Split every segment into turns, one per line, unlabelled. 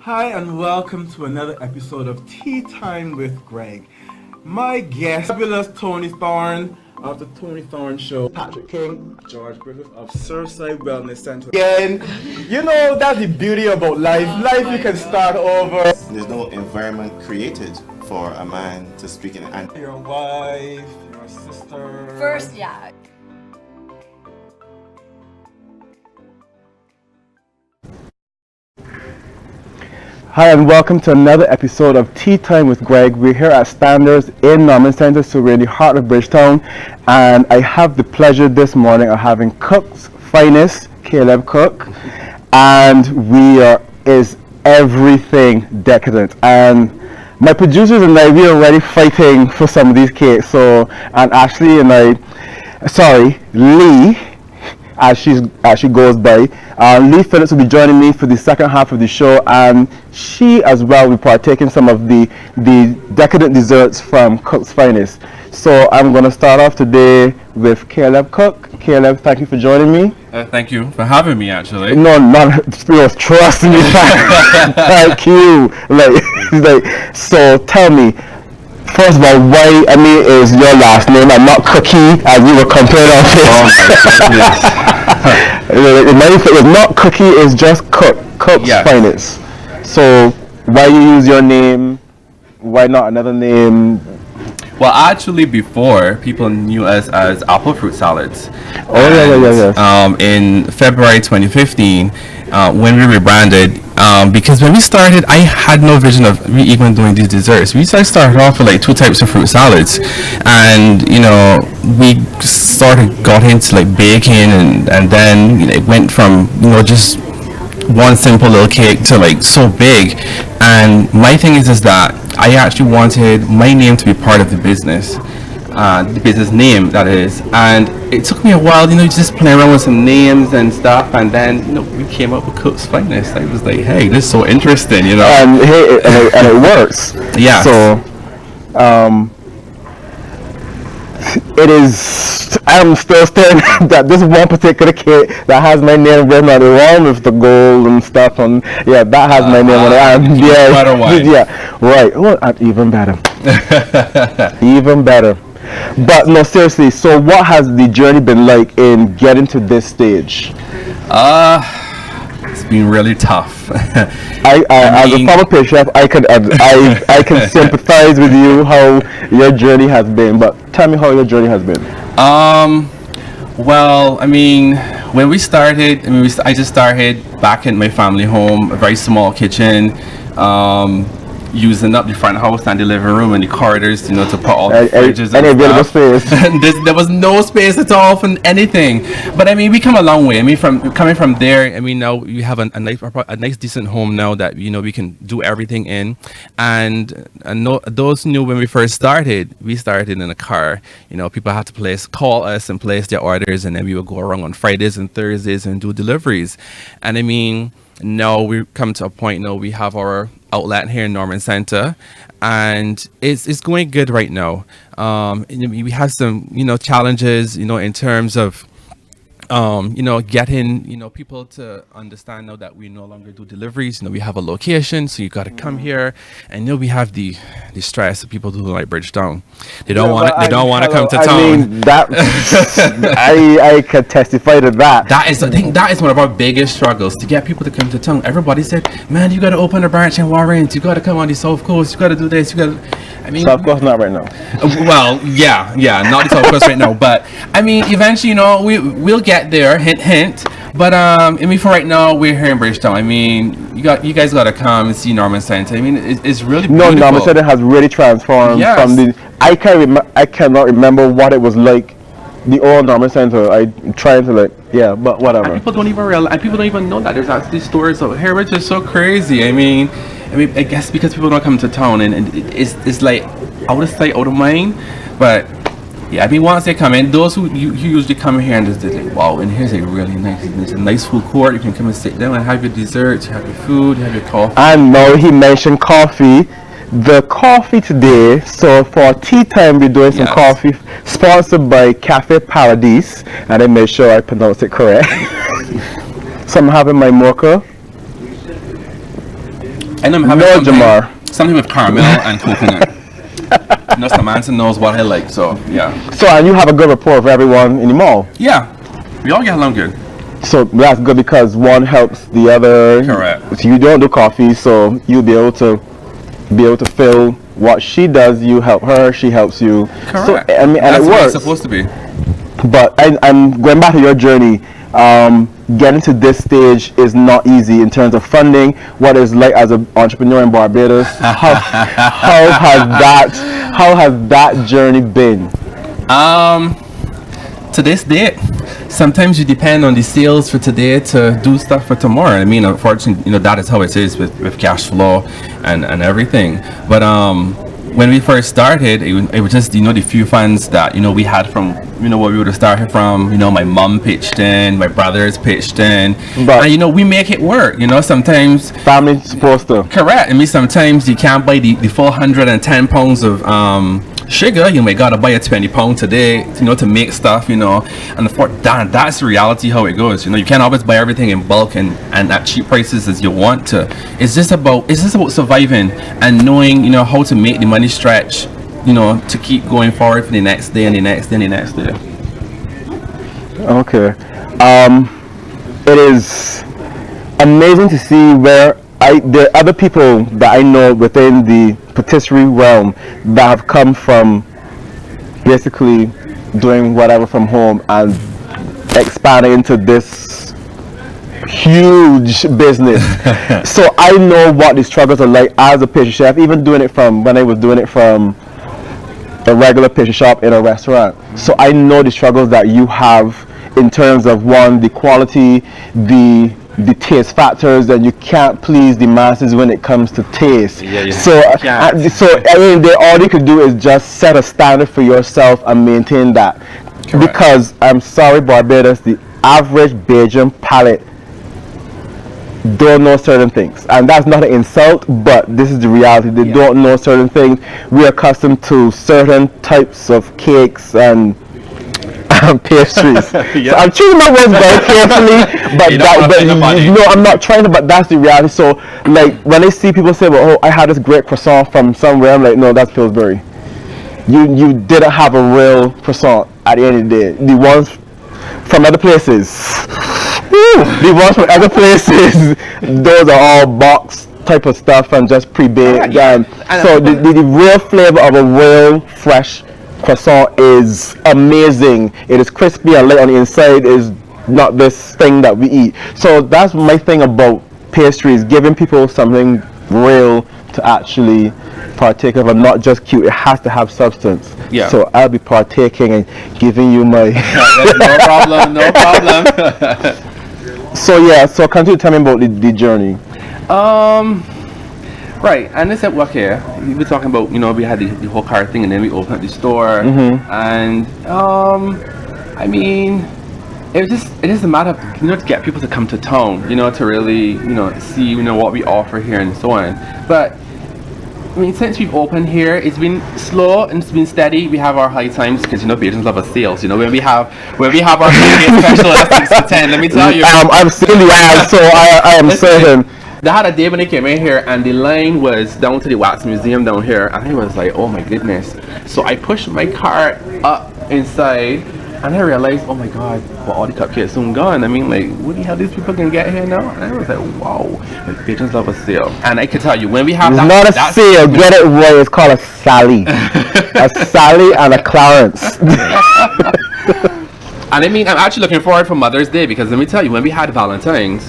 Hi and welcome to another episode of Tea Time with Greg. My guest, fabulous Tony Thorne of the Tony Thorne Show, Patrick King, George Griffith of Surfside Wellness Center. Again, you know that's the beauty about life. Life you can start over.
There's no environment created for a man to speak in and
Your wife, your sister.
First, yeah.
Hi and welcome to another episode of Tea Time with Greg. We're here at Standards in Norman Center, so we're in the heart of Bridgetown, and I have the pleasure this morning of having Cook's finest, Caleb Cook, and is everything decadent. And my producers and I, we are already fighting for some of these cakes. So, and Ashley and Lee, as she goes by. Lee Phillips will be joining me for the second half of the show, and she as well will partake in some of the decadent desserts from Cook's Finest. So I'm going to start off today with Caleb Cook. Caleb, thank you for joining me.
Thank you for having me, actually.
No, trust me. Thank you. So tell me, first of all, why is your last name and not Cookie as you were compared on this? Oh my goodness. It's not Cookie, it's just Cook's Finest. So why you use your name? Why not another name?
Well, actually, before people knew us as Apple Fruit Salads.
Yeah.
In February 2015, when we rebranded, because when we started, I had no vision of even doing these desserts. We started off with like two types of fruit salads, and we sort of got into like baking, and then it went from just one simple little cake to like so big. And my thing is that I actually wanted my name to be part of the business name, that is. And it took me a while, just playing around with some names and stuff, and then we came up with Cook's Finest. I was like, hey, this is so interesting,
and it works.
Yeah.
So it is. I'm still staring at that. This one particular cake that has my name written on it, one with the gold and stuff, and that has my name on it. And right. Well, even better. Even better. But no, seriously. So, what has the journey been like in getting to this stage?
It's been really tough.
As a former pastry chef, I can sympathize with you how your journey has been. But tell me how your journey has been.
Well, when we started, I just started back in my family home, a very small kitchen, using up the front house and the living room and the corridors, to put all the fridges and
available
stuff.
Space.
There was no space at all for anything. But we come a long way. Coming from there, now we have a nice decent home now that we can do everything in. And those knew when we first started, we started in a car. People had to call us and place their orders, and then we would go around on Fridays and Thursdays and do deliveries. And now we've come to a point now we have our outlet here in Norman Center, and it's going good right now. We have some challenges in terms of getting people to understand now that we no longer do deliveries. We have a location, so you got to come here, and we have the stress that people do like Bridgetown. They don't want to come to town.
I can testify to that.
That is one of our biggest struggles, to get people to come to town. Everybody said, man, you got to open a branch in Warren, you got to come on the South Coast, you got to do this,
South Coast not right now.
Well, yeah, not the South Coast right now, but eventually, we'll get there, hint. But for right now, we're here in Bridgetown. You guys got to come and see Norman Center. It's really beautiful.
Norman Center has really transformed.
Yes.
From I cannot remember what it was like, the old Norman Center. I'm trying to but whatever.
And people don't even realize, and people don't even know that there's actually stores out here, which is so crazy. I guess because people don't come to town, and it's like out of sight, out of mind. But once they come in, those who usually come here and just like, wow, and here's a really nice food court. You can come and sit down and have your desserts, you have your food, you have your coffee.
And now he mentioned coffee. The coffee today, so for tea time, we're doing some coffee sponsored by Cafe Paradise, and I made sure I pronounced it correct. So I'm having my mocha.
I know I'm having
No, Jamar.
something with caramel and coconut. Samantha knows what I like, so yeah.
So, and you have a good rapport with everyone in the mall.
Yeah, we all get along good.
So that's good because one helps the other.
Correct.
So you don't do coffee, so you'll be able to fill what she does. You help her, she helps you.
Correct.
So I mean, and
that's
it
what
works.
it's supposed to be.
But I'm going back to your journey. Getting to this stage is not easy in terms of funding. What is like as an entrepreneur in Barbados? How has that journey been?
To this date, sometimes you depend on the sales for today to do stuff for tomorrow. I mean, unfortunately, that is how it is with cash flow and everything. But when we first started, it was just the few funds that we had from what we would have started from. My mom pitched in, my brothers pitched in,
but
and we make it work. Sometimes
family's supposed to.
Correct. I mean, sometimes you can't buy the full 110 pounds of sugar. You may gotta buy a 20 pound today, to make stuff, and that's the reality how it goes. You can't always buy everything in bulk and at cheap prices as you want to. It's just about surviving and knowing, how to make the money stretch, to keep going forward for the next day and the next day and the next day.
Okay. It is amazing to see where there are other people that I know within the patisserie realm that have come from basically doing whatever from home and expanding into this huge business. So I know what the struggles are like as a pastry chef, even doing it from when I was doing it from a regular pastry shop in a restaurant. So I know the struggles that you have in terms of one, the quality, the taste factors, and you can't please the masses when it comes to taste. So I mean, all you could do is just set a standard for yourself and maintain that.
Correct.
Because I'm sorry, Barbados, the average Bajan palate don't know certain things, and that's not an insult, but this is the reality. They don't know certain things. We're accustomed to certain types of cakes and pastries. So I'm choosing my words very carefully, but I'm not trying to. But that's the reality. So, like when I see people say, "Well, I had this great croissant from somewhere," I'm like, "No, that's Pillsbury. You didn't have a real croissant at the end of the day. The ones from other places, those are all box type of stuff and just pre-baked. So the real flavor of a real fresh croissant is amazing. It is crispy and light on the inside. Is not this thing that we eat. So that's my thing about pastries, giving people something real to actually partake of, and not just cute. It has to have substance.
Yeah.
So I'll be partaking and giving you my
no problem.
So continue to tell me about the journey.
Right, and they said, okay, we were talking about, we had the whole car thing, and then we opened up the store, and I mean, it is a matter of, to get people to come to town, to really, see, what we offer here and so on. But I mean, since we've opened here, it's been slow and it's been steady. We have our high times because Bajans love our sales. When we have our special at 6 to 10, let me tell you.
I'm seeing the ads, so I am certain.
They had a day when they came in here and the line was down to the Wax Museum down here, and I was like, oh my goodness. So I pushed my cart up inside and I realized, oh my god, all the cupcakes soon gone. I mean, like, what the hell these people can get here now? And I was like, wow, Bajans love a sale. And I can tell you, when we have
it's not a sale, get it right, it's called a Sally. A Sally and a Clarence.
And I mean, I'm actually looking forward for Mother's Day, because let me tell you, when we had Valentine's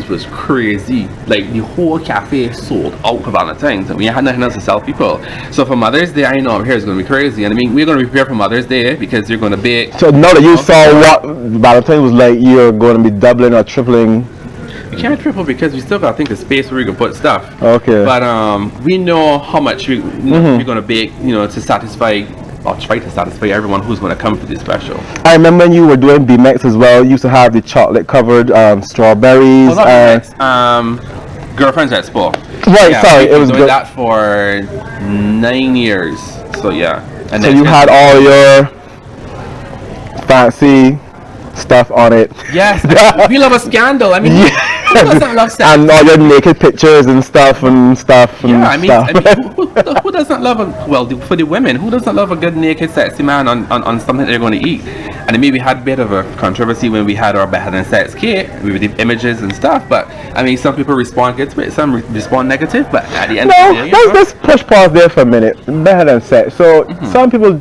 was crazy. Like, the whole cafe sold out for Valentine's, and we had nothing else to sell people. So for Mother's Day, I know over here is going to be crazy. And I mean, we're going to prepare for Mother's Day because you're going to bake.
So now that you saw what Valentine's was like, you're going to be doubling or tripling.
We can't triple because we still got to think of space where we can put stuff.
Okay.
But we know how much we're going to bake, to satisfy. I'll try to satisfy everyone who's going to come for this special.
I remember when you were doing BMX as well. You used to have the chocolate covered strawberries.
Girlfriends Expo.
Right,
yeah,
sorry, it was
doing that for 9 years. So yeah. And
so you had all your fancy stuff on it.
Yes, we love a scandal. I mean, who doesn't love sex?
And all your naked pictures and stuff and stuff and
Yeah, I mean,
stuff.
who doesn't love for the women, who doesn't love a good naked sexy man on something they're going to eat? And I mean, we had a bit of a controversy when we had our better than sex cake with the images and stuff, but I mean, some people respond good to it, some respond negative, but at the end of the day,
let's push pause there for a minute. Better than sex. So some people,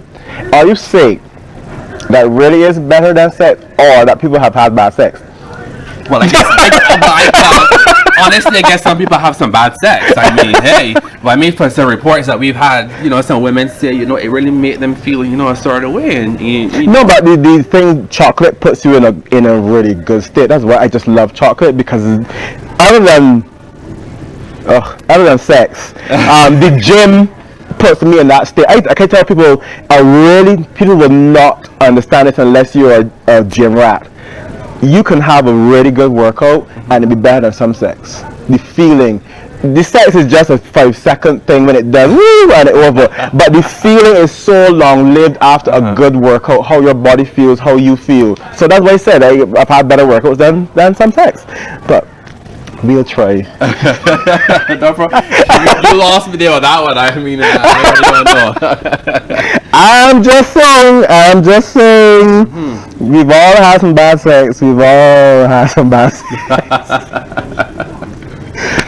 are you saying that really is better than sex, or that people have had bad sex?
Well, I guess, honestly, I guess some people have some bad sex. I mean, hey, but I mean, for some reports that we've had, some women say, it really made them feel, a sort of way. And
no, but the thing, chocolate puts you in a really good state. That's why I just love chocolate, because other than sex, the gym puts me in that state. I can tell people, people will not understand it unless you're a gym rat. You can have a really good workout and it'll be better than some sex. The feeling, the sex is just a 5-second thing when it does woo and it's over, but the feeling is so long lived after a good workout, how your body feels, how you feel. So that's why I said I've had better workouts than some sex, but we'll try.
No problem. You lost me there on that one. I mean, I really don't know.
I'm just saying. We've all had some bad sex.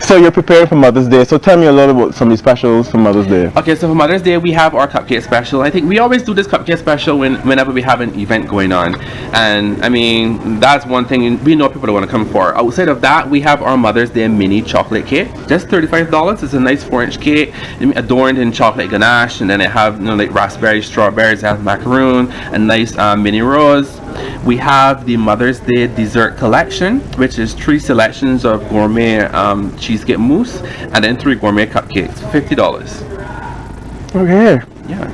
So you're preparing for Mother's Day. So tell me a little about some of the specials for Mother's Day.
Okay, so for Mother's Day, we have our cupcake special. I think we always do this cupcake special whenever we have an event going on. And I mean, that's one thing we know people want to come for. Outside of that, we have our Mother's Day mini chocolate cake. Just $35. It's a nice 4-inch cake adorned in chocolate ganache. And then it have, like raspberries, strawberries, it has macaroon, a nice mini rose. We have the Mother's Day dessert collection, which is 3 selections of gourmet cheesecake mousse and then 3 gourmet cupcakes, $50.
Okay.
Yeah,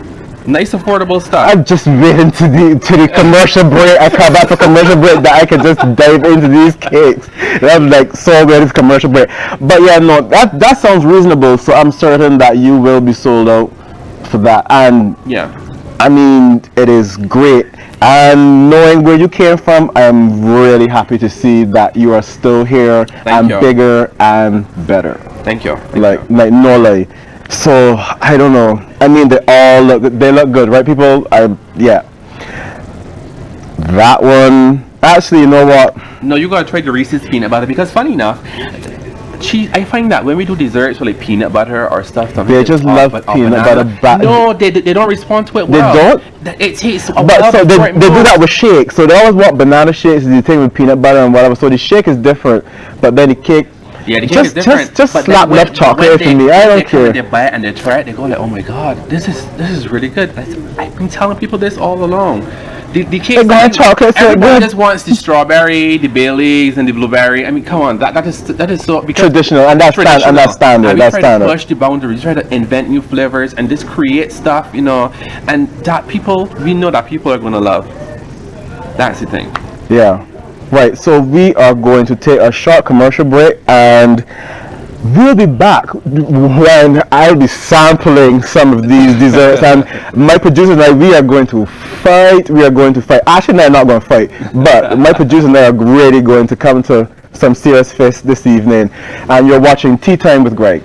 nice affordable stuff.
I'm just waiting to the commercial break. I come back for commercial break that I can just dive into these cakes. I'm like so ready for commercial break. But yeah, no, that sounds reasonable. So I'm certain that you will be sold out for that. And
yeah,
I mean, it is great. And knowing where you came from, I'm really happy to see that you are still here and bigger and better.
Thank you.
Like no lie. So I don't know. I mean, they look good, right, people? That one. Actually, you know what?
No, you gotta try the Reese's peanut butter, because funny enough, I find that when we do desserts with like peanut butter or stuff,
they just love peanut butter.
No, they don't respond to it well.
They don't?
It tastes.
But so they do that with shakes. So they always want banana shakes. The thing with peanut butter and whatever. So the shake is different, but then the cake.
Yeah, the cake is different.
Just slap enough chocolate for me. I don't care.
They buy it and they try it. They go like, oh my god, this is really good. I've been telling people this all along. The cake, everybody just wants the strawberry, the Baileys, and the blueberry. I mean, come on, that is so
traditional, and that's standard. That's standard.
To push the boundaries, try to invent new flavors, and just create stuff, and that we know that people are gonna love. That's the thing.
Yeah, right. So we are going to take a short commercial break, and we'll be back when I'll be sampling some of these desserts, and my producer and I, we are going to fight. Actually, I'm not going to fight, but my producer and I are really going to come to some serious fists this evening. And you're watching Tea Time with Greg.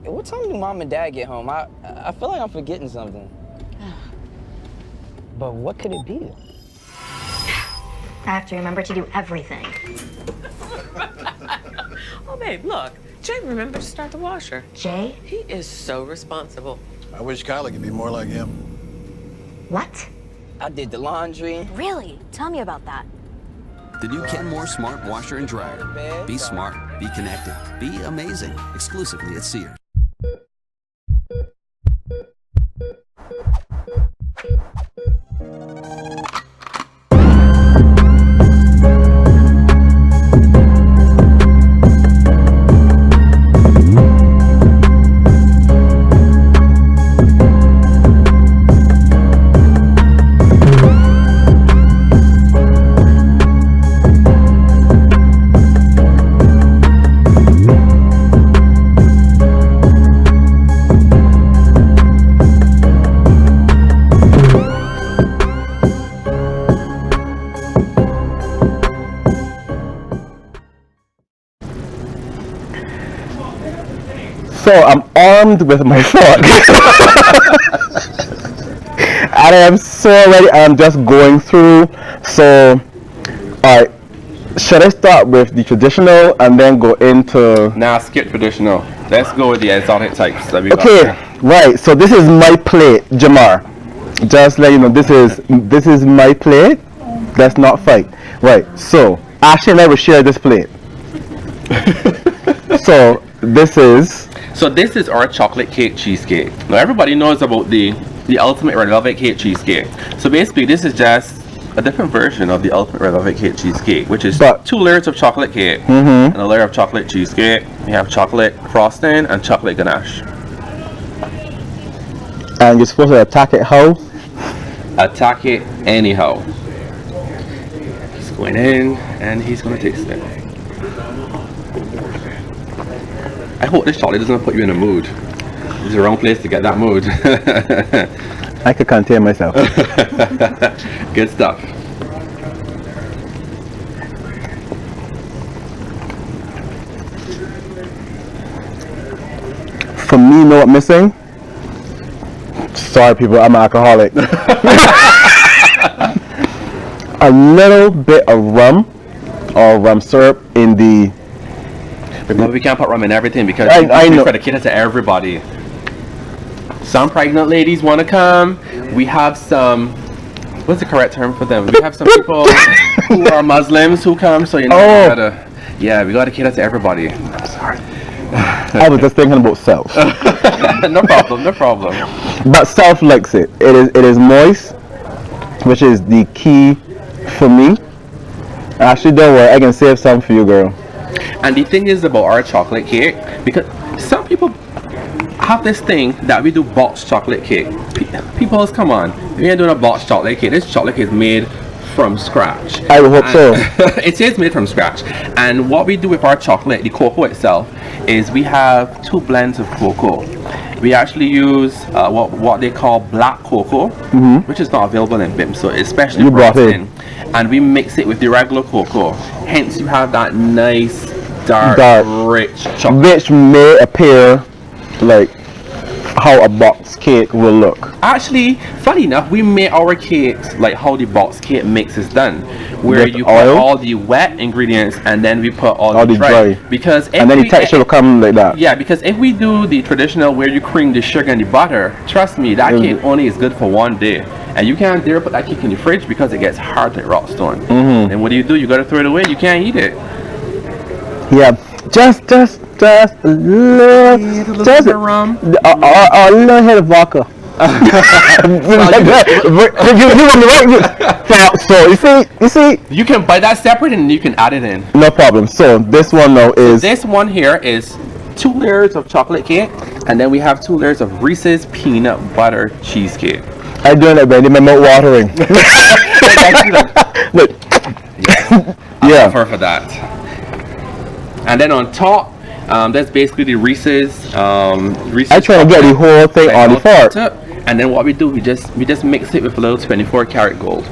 What time do Mom and Dad get home? I feel like I'm forgetting something. But what could it be?
I have to remember to do everything. Oh, babe, look. Jay remembered to start the washer.
Jay?
He is so responsible.
I wish Kylie could be more like him.
What?
I did the laundry.
Really? Tell me about that.
The new Kenmore Smart Washer and Dryer. Be smart, be connected, be amazing. Exclusively at Sears.
So I'm armed with my fork. And I am so ready. I'm just going through. So, alright. Should I start with the traditional and then go into...
Now skip traditional. Let's go with the exotic types that we got
Okay,
here.
right. So this is my plate, Jamar. Just let you know, this is my plate. Let's not fight. Right. So Ashley and I will share this plate. So this is...
So this is our chocolate cake cheesecake. Now everybody knows about the ultimate red velvet cake cheesecake. So basically this is just a different version of the ultimate red velvet cake cheesecake, which is 2 layers of chocolate cake and a layer of chocolate cheesecake. We have chocolate frosting and chocolate ganache.
And you're supposed to attack it how?
Attack it anyhow. He's going in and he's going to taste it. I hope this chocolate doesn't put you in a mood. It's the wrong place to get that mood.
I could contain myself.
Good stuff.
For me, you know what missing? Sorry people, I'm an alcoholic. A little bit of rum or rum syrup in the...
But we can't put rum in everything because
I know.
we try to cater to everybody. Some pregnant ladies want to come. We have some, what's the correct term for them? We have some people who are Muslims who come, so you know, we gotta cater to everybody.
Sorry. I was just thinking about self.
No problem, no problem.
But self likes it. It is moist, which is the key for me. Actually, don't worry, I can save some for you, girl.
And the thing is about our chocolate cake, because some people have this thing that we do boxed chocolate cake. People, come on, we ain't doing a boxed chocolate cake. This chocolate cake is made from scratch.
I would hope so.
It is made from scratch. And what we do with our chocolate, the cocoa itself, is we have 2 blends of cocoa. We actually use what they call black cocoa, which is not available in BIM, so it's specially brought in. And we mix it with the regular cocoa. Hence, you have that nice, dark, rich chocolate.
Which may appear like how a box cake will look.
Actually, funny enough, we make our cakes like how the box cake mix is done, where
With
you
oil?
put all the wet ingredients and then we put all the dry. Because
and then the texture will come like that.
Yeah, because if we do the traditional where you cream the sugar and the butter, trust me, that cake only is good for 1 day. And you can't dare put that cake in the fridge because it gets hard like rock stone. And what do? You gotta throw it away. You can't eat it.
Yeah, just a little, just a
rum.
A little hit of vodka. So you see,
you can buy that separate and you can add it in.
No problem. So this one now is
this one here is 2 layers of chocolate cake, and then we have 2 layers of Reese's peanut butter cheesecake.
I'm doing it, baby. My mouth watering. Look.
Yeah. For that. And then on top, that's basically the Reese's. Reese's
I try to get the whole thing on the fork.
And then what we do, we just mix it with a little 24 karat gold.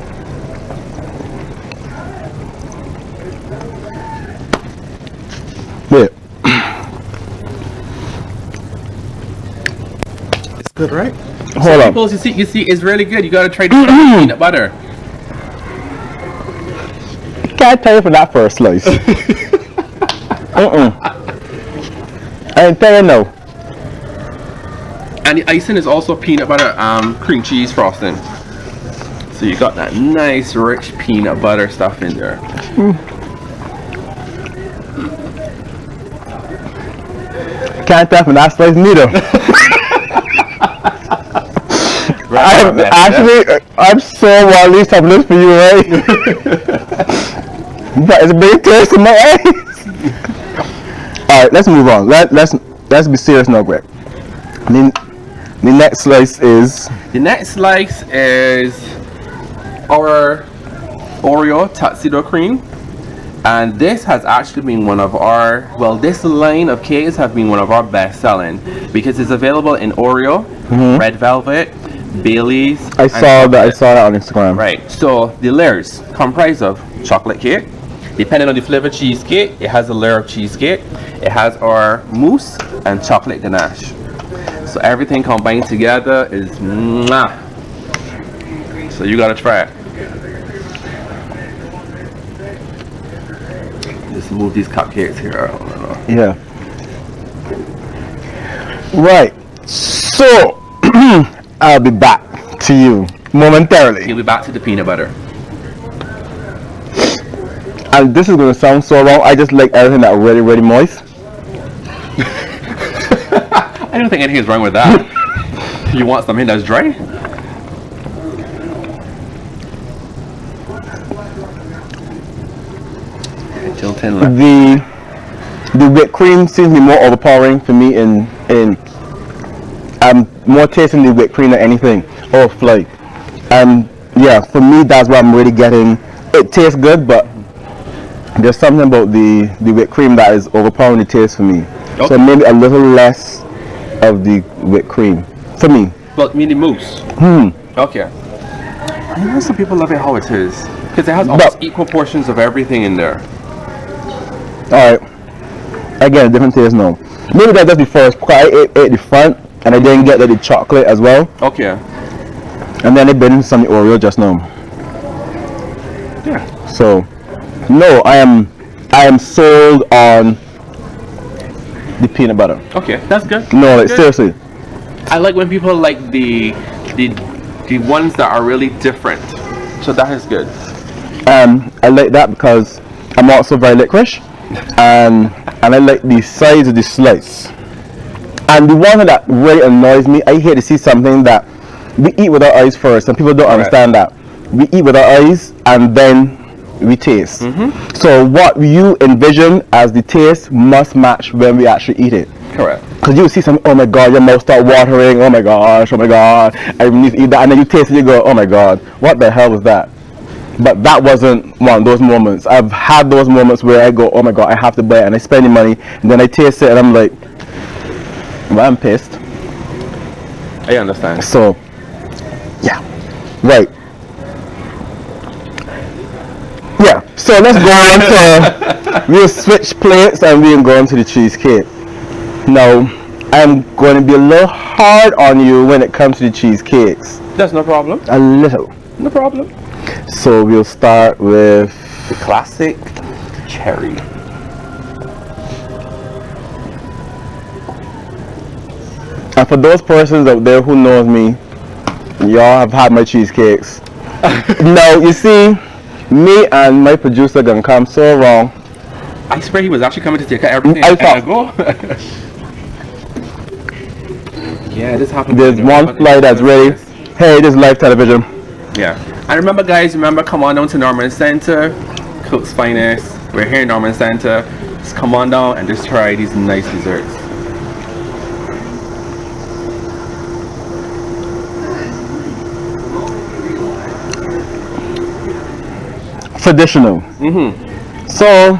Yeah.
It's good, right?
Hold on.
People, you see, it's really good. You gotta try the peanut butter.
Can't tell you for that first slice. And tell you no.
And the icing is also peanut butter cream cheese frosting. So you got that nice rich peanut butter stuff in there.
Can't tell from that slice neither. I'm so wildly top this for you, right? But it's a big taste in my eyes. Alright, let's move on. Let's be serious now, Greg. The next slice is
our Oreo tuxedo cream. And this has actually been one of our, this line of cakes have been one of our best selling because it's available in Oreo, red velvet, Bailey's.
I saw that on Instagram.
Right. So the layers comprise of chocolate cake. Depending on the flavor cheesecake, it has a layer of cheesecake. It has our mousse and chocolate ganache. So everything combined together is mwah. So you gotta try it. Just move these cupcakes here.
Yeah. Right. So I'll be back to you momentarily.
You'll be back to the peanut butter.
And this is gonna sound so wrong. I just like everything that really, really moist.
I don't think anything is wrong with that. You want something that's dry?
The whipped cream seems to be more overpowering for me in I'm more tasting the whipped cream than anything or flake. Yeah, for me that's what I'm really getting. It tastes good, but there's something about the whipped cream that is overpowering the taste for me. Okay. So maybe a little less of the whipped cream for me.
But meaning mousse. Okay. I know some people love it how it is because it has almost equal portions of everything in there.
Alright. Again, different taste now. Maybe that's just the first because I ate the front and I didn't get the chocolate as well.
Okay.
And then I bit into some Oreo just now.
Yeah.
So no, I am sold on the peanut butter.
Okay, that's good.
No, like
good.
Seriously.
I like when people like the ones that are really different. So that is good.
I like that because I'm also very licorice. And I like the size of the slice. And the one that really annoys me, I hate to see something that we eat with our eyes first, and people don't understand that. We eat with our eyes and then we taste. So what you envision as the taste must match when we actually eat it.
Correct.
Because you see some, oh my god, your mouth start watering, oh my gosh, oh my god, I need to eat that, and then you taste it, you go, oh my god, what the hell was that? But that wasn't one of those moments. I've had those moments where I go, oh my god, I have to buy it, and I spend the money, and then I taste it, and I'm like, well, I'm pissed.
I understand.
So, yeah, right. Yeah, so let's go on to, we'll switch plates and we'll go on to the cheesecake. Now, I'm going to be a little hard on you when it comes to the cheesecakes.
That's no problem.
A little.
No problem.
So we'll start with
the classic cherry.
And for those persons out there who knows me, y'all have had my cheesecakes. Now, you see, me and my producer gonna come so wrong.
I swear he was actually coming to take out everything.
I thought.
Yeah, this happened.
There's one fly that's ready. Hey, this is live television.
Yeah. And remember, guys, come on down to Norman Center, Cook's Finest. We're here in Norman Center. Just come on down and just try these nice desserts.
Traditional. So,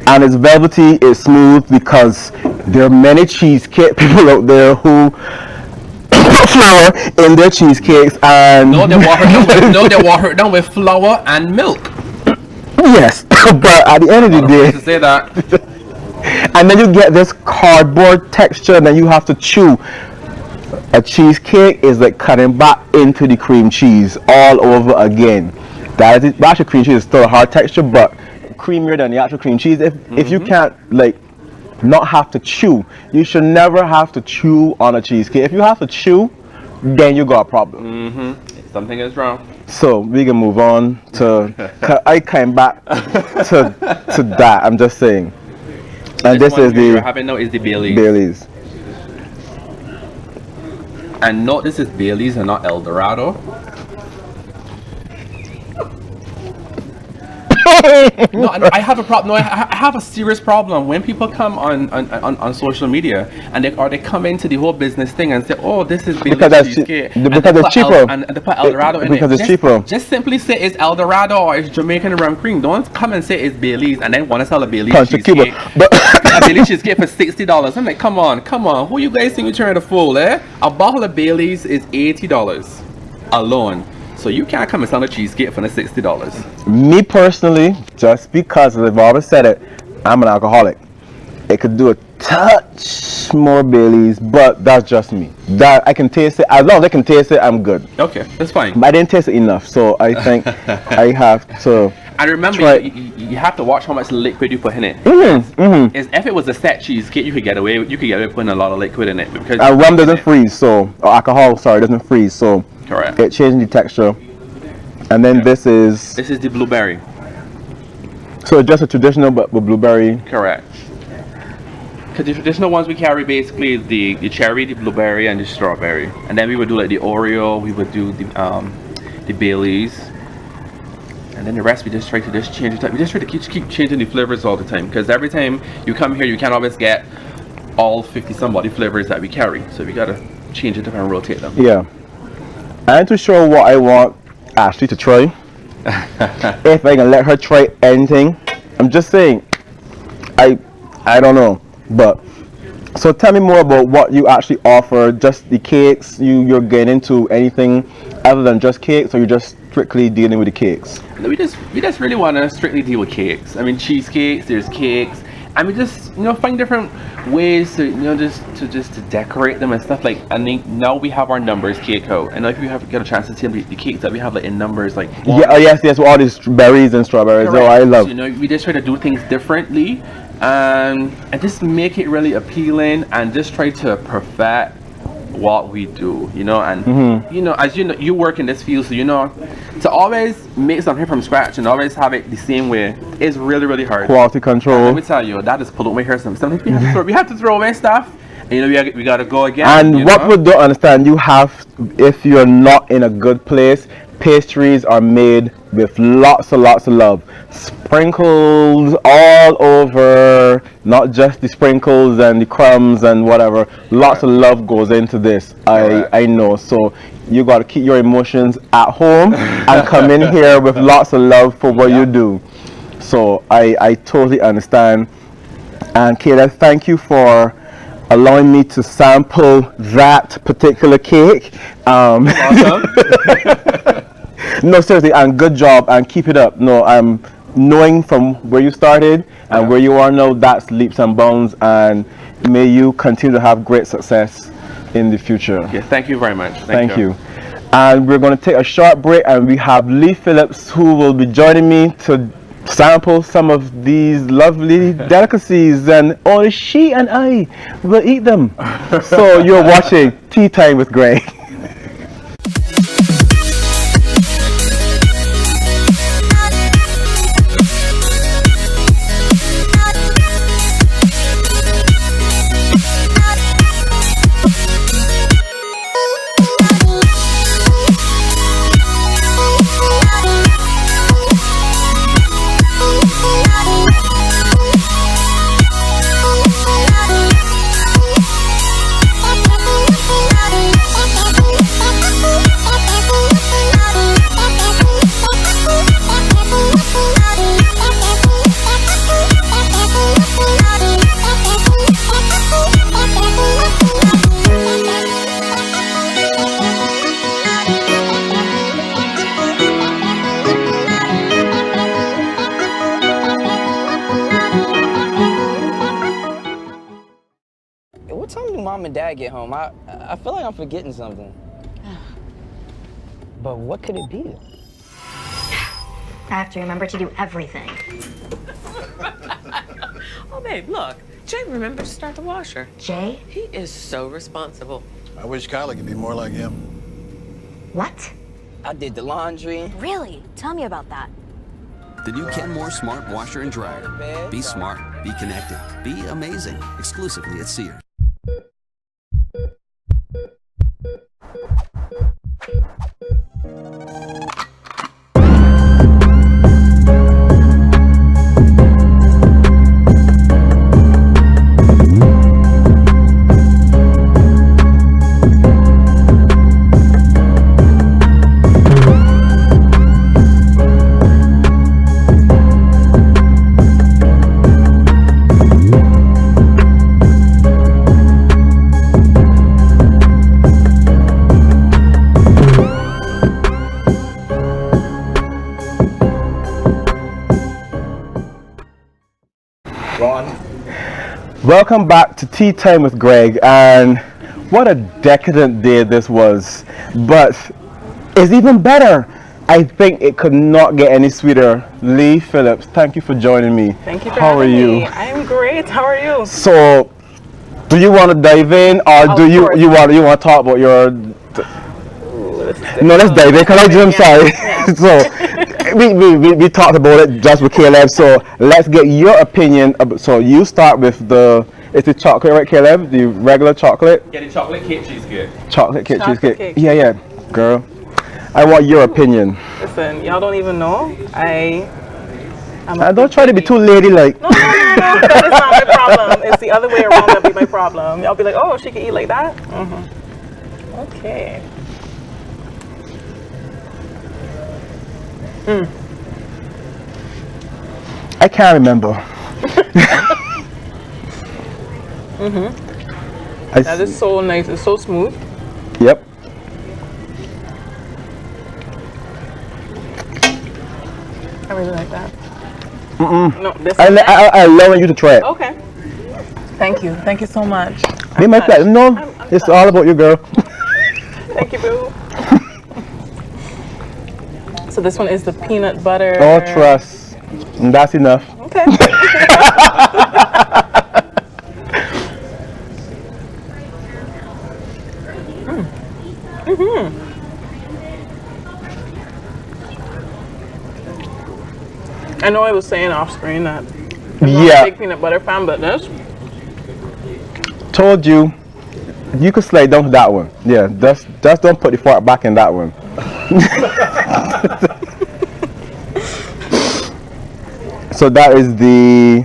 and it's velvety, it's smooth because there are many cheesecake people out there who put flour in their cheesecakes and
they water it down with flour and milk.
Yes, but at the end of the day,
to say that.
And then you get this cardboard texture, and then you have to chew. A cheesecake is like cutting back into the cream cheese all over again. That is, actual cream cheese is still a hard texture, but creamier than the actual cream cheese. If you can't like not have to chew. You should never have to chew on a cheesecake. If you have to chew, then you got a problem.
Something is wrong.
So we can move on to. I came back to that. I'm just saying. And this is
you're
the
having now is the Bailey's.
Bailey's.
And note this is Bailey's and not El Dorado. No, I have a problem. No, I have a serious problem when people come on social media and they come into the whole business thing and say, "Oh, this is Bailey's
Because that's
cheesecake,"
because it's cheaper.
and they put El Dorado in it.
Because it's
Just-
cheaper.
Just simply say it's El Dorado or it's Jamaican rum cream. Don't come and say it's Bailey's and then want to sell a Bailey's
Punch the
cheesecake.
Cuba. But
A Bailey's cheesecake for $60. I'm like, come on. Who you guys think you're trying to fool, eh? A bottle of Bailey's is $80 alone. So you can't come and sell a cheesecake for the $60.
me personally, just because I've always said it, I'm an alcoholic. It could do a touch more Bailey's, but that's just me. That I can taste it. As long as I can taste it, I'm good.
Okay, that's fine.
But I didn't taste it enough, so I think I have to.
And remember,
try-
you have to watch how much liquid you put in it. If it was a set cheesecake, you could get away with putting a lot of liquid in it because
And rum doesn't freeze, so or alcohol, sorry, doesn't freeze, so
correct.
it changes the texture. And then this is
This is the blueberry.
so just a traditional, but with blueberry.
Correct. Because the traditional ones we carry basically the cherry, the blueberry, and the strawberry, and then we would do like the Oreo. We would do the Baileys. And then the rest we just try to change it up. We just try to keep changing the flavors all the time because every time you come here you can't always get all 50 somebody flavors that we carry. So we gotta change it up and rotate them.
Yeah. I ain't too sure what I want Ashley to try. If I can let her try anything. I'm just saying. I don't know. But so tell me more about what you actually offer. Just the cakes, you're getting into anything other than just cakes, or you're just strictly dealing with the cakes?
We just really want to strictly deal with cakes. I mean, cheesecakes, there's cakes, and we just find different ways to just to decorate them and stuff like. And now we have our numbers cake out, and if you get a chance to see the cakes that we have like in numbers like
yes, with all these berries and strawberries.
correct.
Oh, I love.
So, we just try to do things differently, and just make it really appealing, and just try to perfect what we do, and as you work in this field, so to always make something from scratch and always have it the same way is really, really hard.
Quality control.
Let me tell you, that is pulled my hair. Sometimes we have to throw away stuff, and we gotta go again.
And what we don't understand, if you're not in a good place, pastries are made with lots of love, sprinkles all over, not just the sprinkles and the crumbs and whatever. Lots of love goes into this. I know. So you got to keep your emotions at home and come in here with lots of love for what you do. So I totally understand. And Caleb, thank you for allowing me to sample that particular cake.
Awesome.
No, seriously, and good job, and keep it up. No, I'm knowing from where you started and where you are now, that's leaps and bounds, and may you continue to have great success in the future.
Yeah, thank you very much.
Thank you. And we're going to take a short break, and we have Lee Phillips, who will be joining me to sample some of these lovely delicacies, and only she and I will eat them. So you're watching Tea Time with Greg.
What time do Mom and Dad get home? I feel like I'm forgetting something. But what could it be?
I have to remember to do everything.
Oh, babe, look. Jay remembered to start the washer.
Jay?
He is so responsible.
I wish Kylie could be more like him.
What?
I did the laundry.
Really? Tell me about that.
The new Kenmore Smart Washer and Dryer. Be smart, be connected, be amazing. Exclusively at Sears.
Welcome back to Tea Time with Greg, and what a decadent day this was, but it's even better. I think it could not get any sweeter. Leigh Phillips, thank you for joining me.
Thank you for
How are
having
you?
me. I'm great. How are you?
So, do you want to dive in, or do you want to talk about your? No, let's dive in. Can I do? I'm sorry. So, we talked about it just with Caleb. So let's get your opinion. So you start with it's the chocolate, right, Caleb? The regular chocolate.
Get a chocolate cake cheesecake.
Chocolate cake
Chocolate
cheesecake.
cake.
Yeah, girl. I want your opinion.
Listen, y'all don't even know.
And don't try to be too ladylike.
No, that is not my problem. It's the other way around that be my problem. Y'all be like, oh, she can eat like that? Okay.
I can't remember.
That is so nice. It's so smooth.
Yep.
I really like that. No, this is
I love you to try it.
okay. Thank you. Thank you so much.
Be my pleasure. No, it's all about you, girl.
Thank you, boo. So this one is the peanut butter.
Oh, trust. And that's enough.
Okay. I know I was saying off screen that I'm not a big peanut butter fan, but this.
Told you. You could slide down to that one. Yeah, just don't put the fork back in that one. So that is the.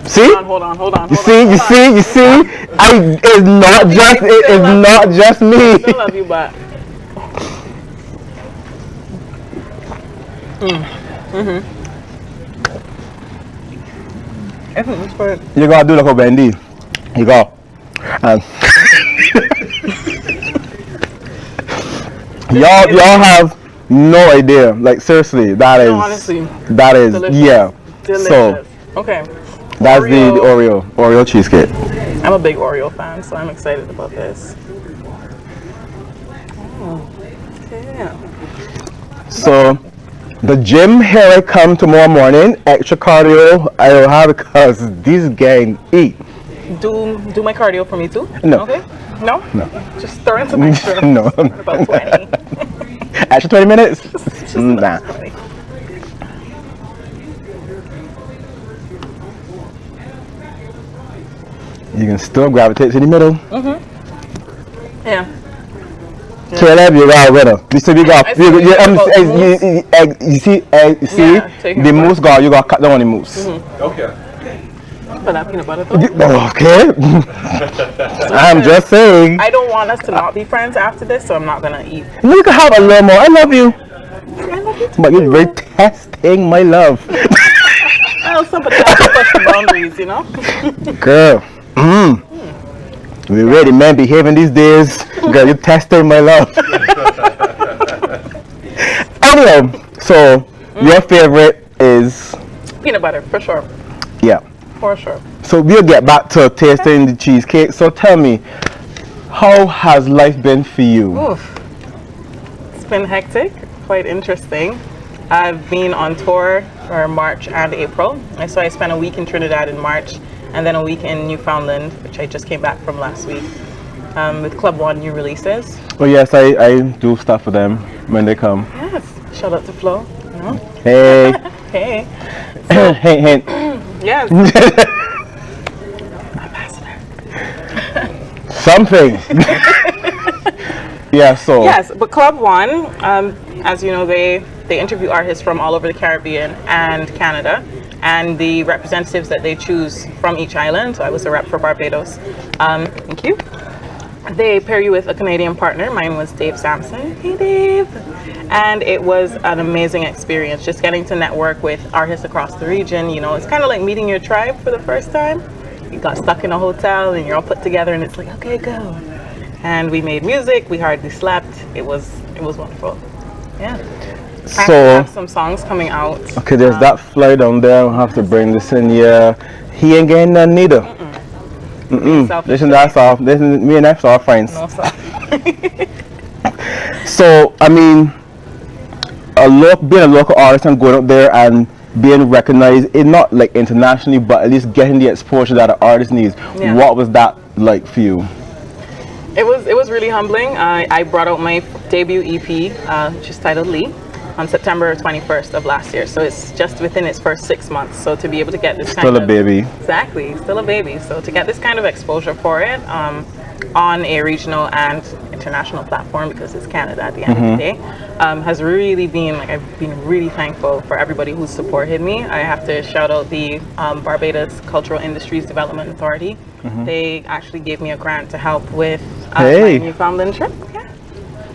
See?
Hold on.
You see? It's not just me.
I still love you, but. I think it's good.
You gotta do like a Wendy. You go. And y'all have no idea. Like seriously, that is.
No, honestly, delicious.
Yeah.
Delicious.
So
okay.
that's the Oreo cheesecake.
I'm a big Oreo fan, so I'm excited about this. Oh, yeah.
So the gym here I come tomorrow morning. Extra cardio I will have because this gang eat.
Do my cardio for me too?
No.
Okay. No? Just throw in some extra.
No.
About 20.
Extra 20 minutes?
Just
Nah.
20.
You can still gravitate to the middle.
Yeah.
Caleb, you're our winner. You see, you see, the mousse guard, you got cut down on the mousse.
Okay.
For that peanut butter though.
Okay. I'm just saying.
I don't want us to not be friends after this, so I'm not gonna eat.
You can have a little more. I love you.
I love you too.
But you're very testing my love.
Well, somebody has to push the boundaries, you know?
Girl. We really men behaving these days. Girl, you're testing my love. Anyway, so your favorite is
Peanut butter, for sure.
yeah.
For sure.
So we'll get back to tasting the cheesecake. So tell me, how has life been for you?
Oof. It's been hectic, quite interesting. I've been on tour for March and April. So I spent a week in Trinidad in March and then a week in Newfoundland, which I just came back from last week, with Club One new releases.
Oh yes, I do stuff for them when they come.
Yes, shout out to Flo. You know?
Hey.
Hey.
Hint, hint.
Yes.
Something. Yeah, so.
Yes, but Club One, as you know, they interview artists from all over the Caribbean and Canada, and the representatives that they choose from each island. So I was a rep for Barbados. Thank you. They pair you with a Canadian partner. Mine was Dave Sampson. Hey, Dave. And it was an amazing experience, just getting to network with artists across the region. You know, it's kind of like meeting your tribe for the first time. You got stuck in a hotel and you're all put together, and it's like, okay, go. And we made music. We hardly slept. It was wonderful. Yeah. I have some songs coming out.
Okay, there's that fly down there. I'll have to bring this in. Yeah, he ain't getting none neither. Listen, that's all. Listen, me and that's all friends.
No,
So I mean, being a local artist and going up there and being recognized, not like internationally, but at least getting the exposure that an artist needs.
Yeah.
What was that like for you?
It was really humbling. I brought out my debut EP, which is titled Leigh, on September 21st of last year. So it's just within its first 6 months. So to be able to get this
Still a baby.
Exactly, still a baby. So to get this kind of exposure for it on a regional and international platform, because it's Canada at the end of the day, has really been, I've been really thankful for everybody who's supported me. I have to shout out the Barbados Cultural Industries Development Authority. They actually gave me a grant to help with my Newfoundland trip. Yeah.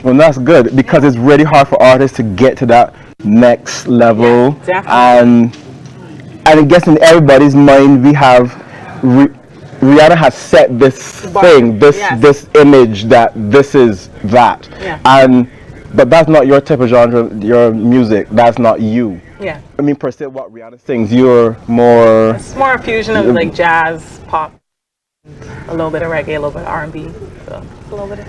Well, that's good, because it's really hard for artists to get to that next level.
Yeah, definitely.
And it gets in everybody's mind. We have Rihanna has set this thing, this image that this is that.
Yeah.
But that's not your type of genre, your music. That's not you.
Yeah.
I mean, per se, what Rihanna sings, you're more.
It's more a fusion of like jazz, pop, a little bit of reggae, a little bit of R&B, so a little bit of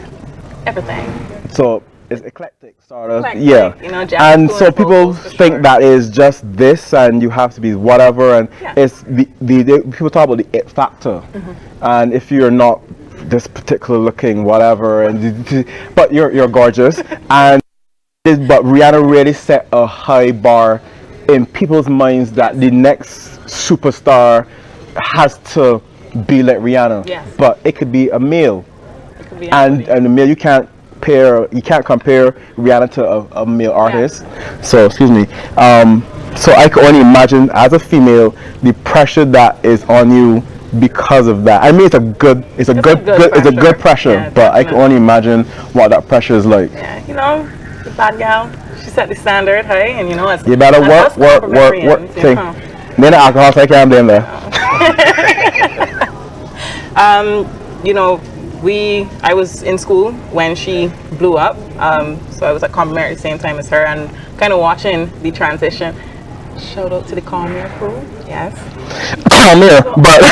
everything.
So it's eclectic, sort of.
Eclectic,
yeah.
you know, jazz
and so people think that is just this, and you have to be whatever, and it's the people talk about the it factor, and if you're not this particular looking whatever, and but you're gorgeous, but Rihanna really set a high bar in people's minds that the next superstar has to be like Rihanna.
Yes.
But it could be a male.
It could be
and a male, you can't compare Rihanna to a male artist. So excuse me. So I can only imagine, as a female, the pressure that is on you because of that. I mean, it's a good pressure,
yeah,
but I can only imagine what that pressure is like.
Yeah, you know, the bad gal, she set the standard high, and you know, it's
you better work. Thing. Then alcohol, so I can't blame there.
You know, I was in school when she blew up, so I was at Commerce at the same time as her, and kind of watching the transition. Shout out to the Commerce crew, yes.
Commerce, but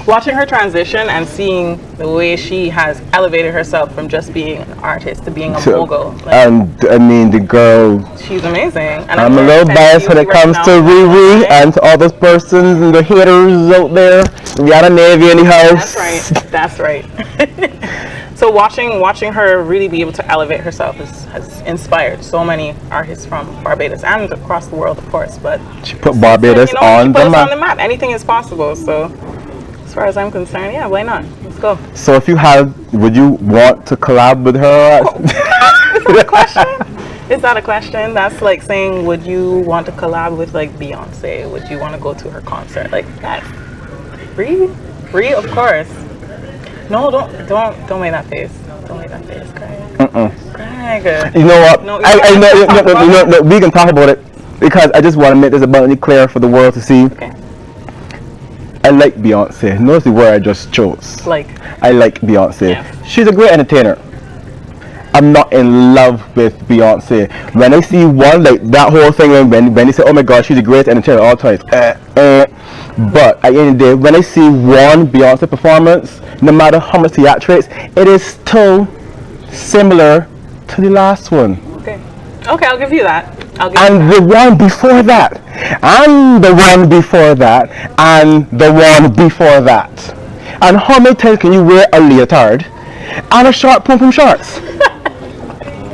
watching her transition and seeing the way she has elevated herself from just being an artist to being a mogul.
And I mean, the girl.
She's amazing. And
I'm a little biased when it comes to Riri and to all those persons and the haters out there. Rihanna Navy in the house.
That's right. So watching her really be able to elevate herself has inspired so many artists from Barbados and across the world, of course. But
she put Barbados on the map.
Anything is possible. So as far as I'm concerned, yeah, why not? Let's go.
So if you would you want to collab with her?
Is that a question? Is that a question? That's like saying, would you want to collab with like Beyonce? Would you want to go to her concert? Like that? Free, of course. No, don't make that face. Don't make that face, Craig. Craig.
You know what?
No,
I know. We can talk about it because I just want to make this abundantly clear for the world to see.
Okay.
I like Beyonce. Notice the word I just chose. I like Beyonce. Yeah. She's a great entertainer. I'm not in love with Beyonce. When I see one, like that whole thing when they say, oh my god, she's the greatest entertainer of all time. But at the end of the day, when I see one Beyonce performance, no matter how much theatrics, it is still similar to the last one.
Okay, I'll give you that. I'll give
and the one before that, and the one before that, and the one before that. And how many times can you wear a leotard and a short pom-pom shorts?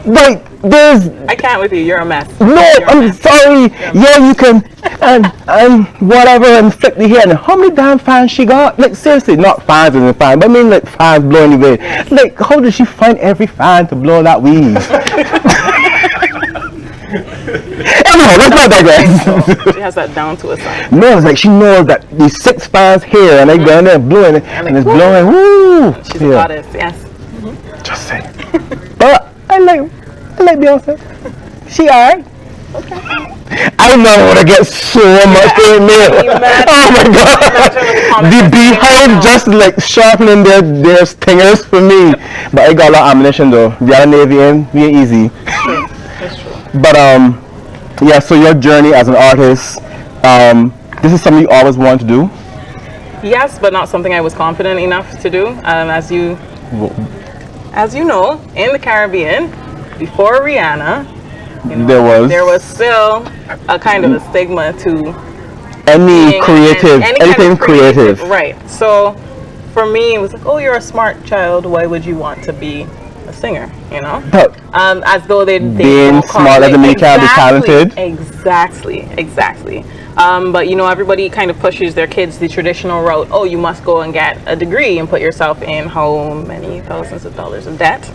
Like, there's...
I can't with you. You're a mess.
No,
You're a
I'm
mess.
sorry. Yeah, you can, and whatever, and flick the hair. And how many damn fans she got? Like, seriously, not fans as in fans, but I mean like fans blowing the wind. Like, how does she find every fan to blow that weave? Anyhow, let's not digress.
She has that down to a science.
No, it's like she knows that these 6 fans here, and they go in there blowing it, and it's blowing. Woo!
She's a goddess. Yes.
Just saying. But I like Beyonce. She alright.
Okay.
I know when I get so much in there. Oh my god. The beehive just like sharpening their stingers for me. But I got a lot of ammunition though. The other Navy in, we ain't easy.
That's true.
But yeah, so your journey as an artist, this is something you always wanted to do?
Yes, but not something I was confident enough to do. As you know, in the Caribbean, before Rihanna, you know, there was still a kind of a stigma to
anything creative.
Right. So for me, it was like, oh, you're a smart child. Why would you want to be a singer? You know,
but
as though they
being smart doesn't mean you can't be talented.
Exactly. But you know, everybody kind of pushes their kids the traditional route. Oh, you must go and get a degree and put yourself in how many thousands of dollars of debt.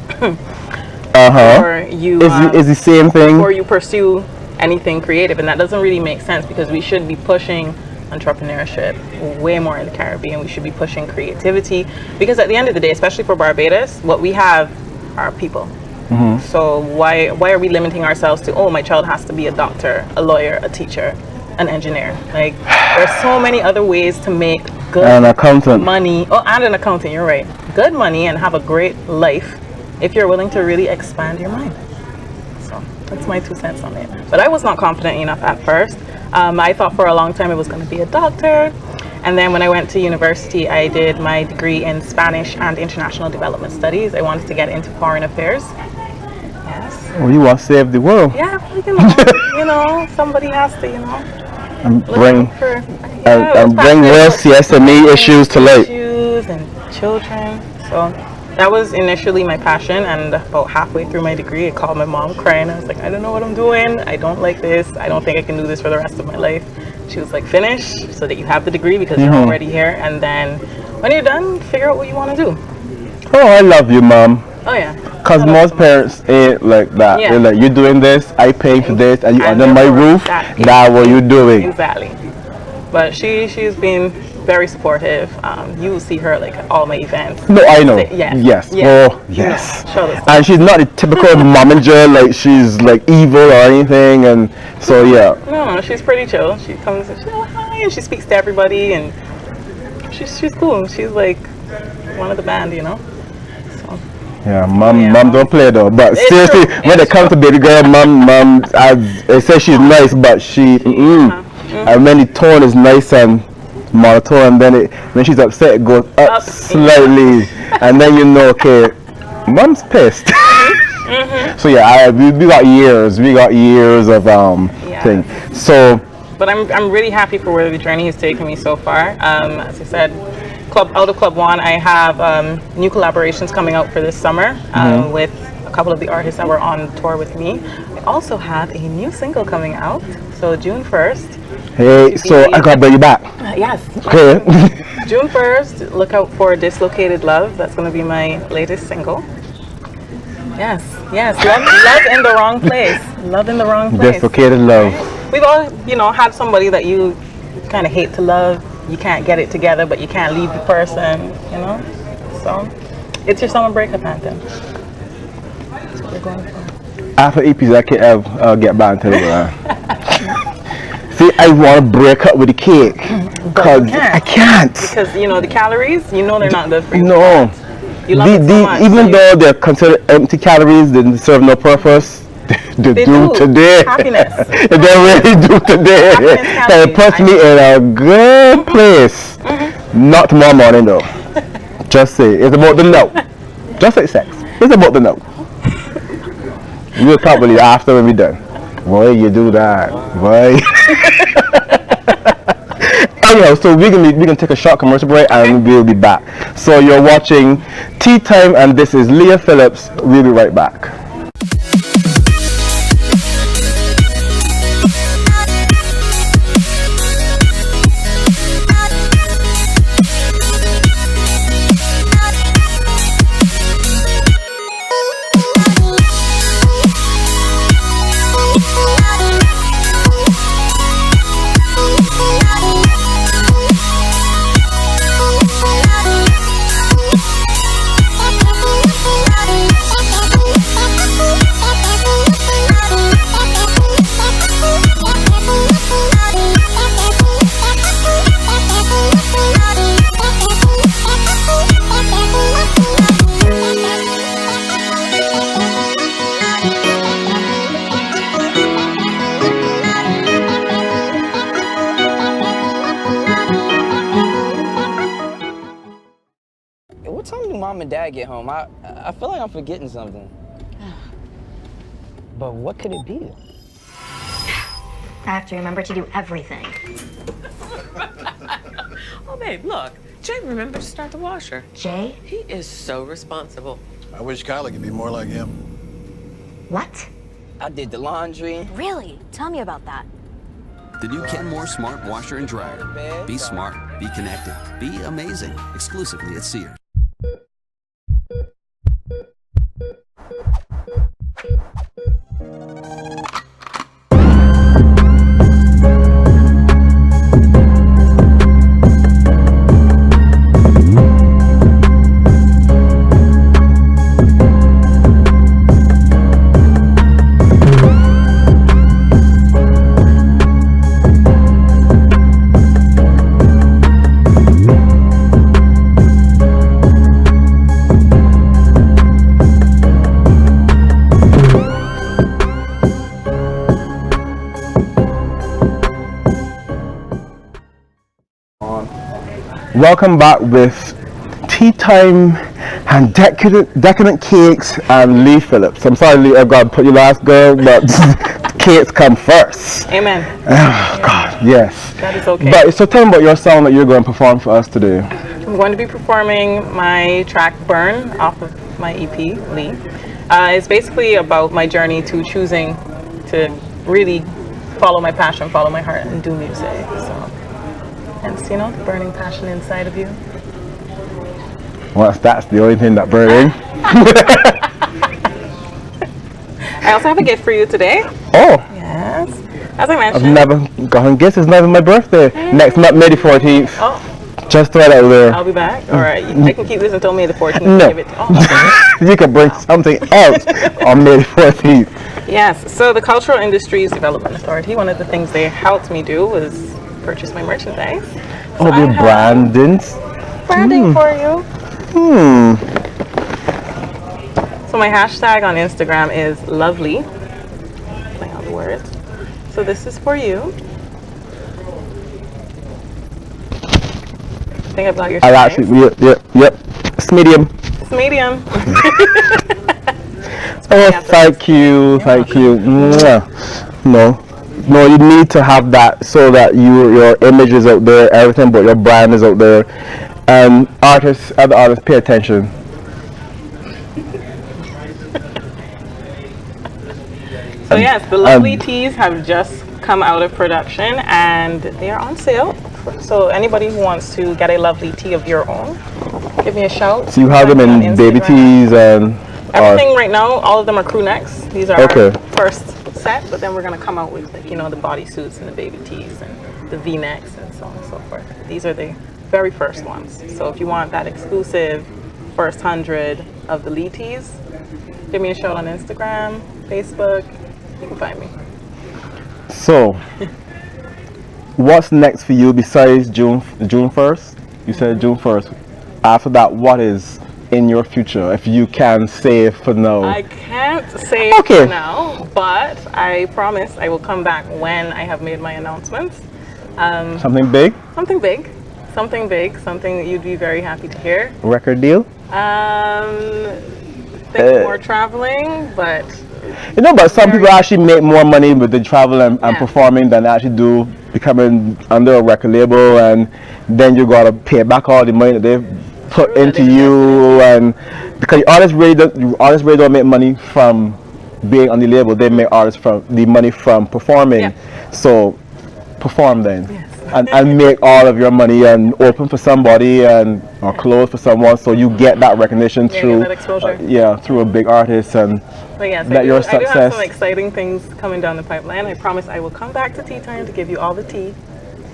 Or you
is the same thing.
Or you pursue anything creative, and that doesn't really make sense because we should be pushing entrepreneurship way more in the Caribbean. We should be pushing creativity because at the end of the day, especially for Barbados, what we have are people. So why are we limiting ourselves to, oh, my child has to be a doctor, a lawyer, a teacher, an engineer? Like, there's so many other ways to make good
an accountant
money. Oh, and an accountant, you're right. Good money and have a great life if you're willing to really expand your mind. So that's my 2 cents on it. But I was not confident enough at first. I thought for a long time it was going to be a doctor. And then when I went to university, I did my degree in Spanish and International Development Studies. I wanted to get into foreign affairs. Yes.
Oh, you want to save the world?
Yeah, you know, somebody has to, you know.
And bring real CSME issues to light.
Issues and children. So that was initially my passion, and about halfway through my degree, I called my mom crying. I was like, I don't know what I'm doing. I don't like this. I don't think I can do this for the rest of my life. She was like, finish so that you have the degree because you're already here, and then when you're done, figure out what you want to do.
Oh, I love you, Mom.
Oh yeah.
Because most parents ain't like that.
Yeah.
They're like, you're doing this, I pay for this, and you under my roof, that's what you're doing.
Exactly. But she's been very supportive. You will see her like at all my events.
No, I know.
Yes.
Oh, yes.
You know,
and she's not a typical momager, like she's like evil or anything, and so yeah.
No, she's pretty chill. She comes and she's like, hi, and she speaks to everybody, and she's cool. She's like one of the band, you know.
Yeah, mom don't play though. But seriously, when it comes to baby girl, mom, I say she's nice, but she, and when the tone is nice and monotone, and then when she's upset, it goes up slightly, and then you know, okay, mom's pissed. So yeah, we got years of thing. So.
But I'm really happy for where the journey has taken me so far. As I said, out of Club One, I have new collaborations coming out for this summer with a couple of the artists that were on tour with me. I also have a new single coming out, so June 1st.
Hey, so I gotta bring you back.
Yes.
Okay.
June 1st, look out for Dislocated Love. That's going to be my latest single. Yes. Love in the wrong place. Love in the wrong place.
Dislocated Love.
We've all, had somebody that you kind of hate to love. You can't get it together, but you can't leave the person, you know? So, it's your summer breakup anthem. That's what we're going for.
After EPs, I can't ever get back to the See, I want to break up with the cake. Because I can't.
Because, the calories, they're not good for you.
No.
You love it so much,
even though they're considered empty calories, they serve no purpose. They do today.
Happiness.
They really do today. It puts me in a good place. Not tomorrow morning though. Just say it's about the no. Just like sex. It's about the no. We'll talk about it after when we're done. Boy, you do that. Boy. Anyhow, so we can take a short commercial break and we'll be back. So you're watching Tea Time and this is Leah Phillips. We'll be right back.
What time do Mom and Dad get home? I feel like I'm forgetting something. But what could it be?
I have to remember to do everything.
Oh, babe, look. Jay remembered to start the washer.
Jay?
He is so responsible.
I wish Kylie could be more like him.
What?
I did the laundry.
Really? Tell me about that.
The new Kenmore Smart Washer and Dryer. Be smart, be connected, be amazing. Exclusively at Sears.
Welcome back with Tea Time and Decadent Cakes and Leigh Phillips. I'm sorry, Leigh, I've got to put you last, girl, but cakes come first.
Amen.
Oh, God, yes.
That is okay.
But so tell me about your song that you're going to perform for us today.
I'm going to be performing my track Burn off of my EP, Leigh. It's basically about my journey to choosing to really follow my passion, follow my heart, and do music. So, hence, you know, the burning passion inside of you.
Well, that's the only thing that burning.
I also have a gift for you today.
Oh.
Yes. As I
I've
mentioned.
never gotten gifts. It's never my birthday. Next month, May the 14th.
Oh.
Just throw it out there.
I'll be back. All right. I can keep this until May the 14th.
No.
Give it. Oh.
You can bring something else on May the 14th.
Yes. So the Cultural Industries Development Authority, one of the things they helped me do was purchase my merchandise.
Oh,
So
the
I have branding for you. So my hashtag on Instagram is lovely. Play on the words. So this is for you. I think I've got your
I
size.
actually, yep. It's medium.
It's medium.
Oh, thank you. Mwah. No, you need to have that so that your image is out there, everything but your brand is out there. And other artists, pay attention.
So yes, the lovely teas have just come out of production and they are on sale. So anybody who wants to get a lovely tea of your own, give me a shout.
So you have them in baby teas and
everything right now. All of them are crew necks. These are
okay.
our first set, but then we're gonna come out with, like, you know, the bodysuits and the baby tees and the V-necks and so on and so forth. These are the very first ones. So if you want that exclusive first 100 of the Leigh tees, give me a shout on Instagram, Facebook. You can find me. So,
what's next for you besides June 1st? You said June 1st. After that, what is in your future, if you can say for now?
I can't say for now, but I promise I will come back when I have made my announcements.
Something big?
Something big. Something big. Something that you'd be very happy to hear.
Record deal?
Think more traveling, but
You know, but some people actually make more money with the travel and performing than they actually do becoming under a record label, and then you gotta pay back all the money that they've put into you, and because the artists really don't make money from being on the label. They make artists from the money from performing. So perform then. And make all of your money and open for somebody and or close for someone, so you get that recognition through through a big artist, and
but yes,
that your
I do
success.
have some exciting things coming down the pipeline. I promise I will come back to Teatime to give you all the tea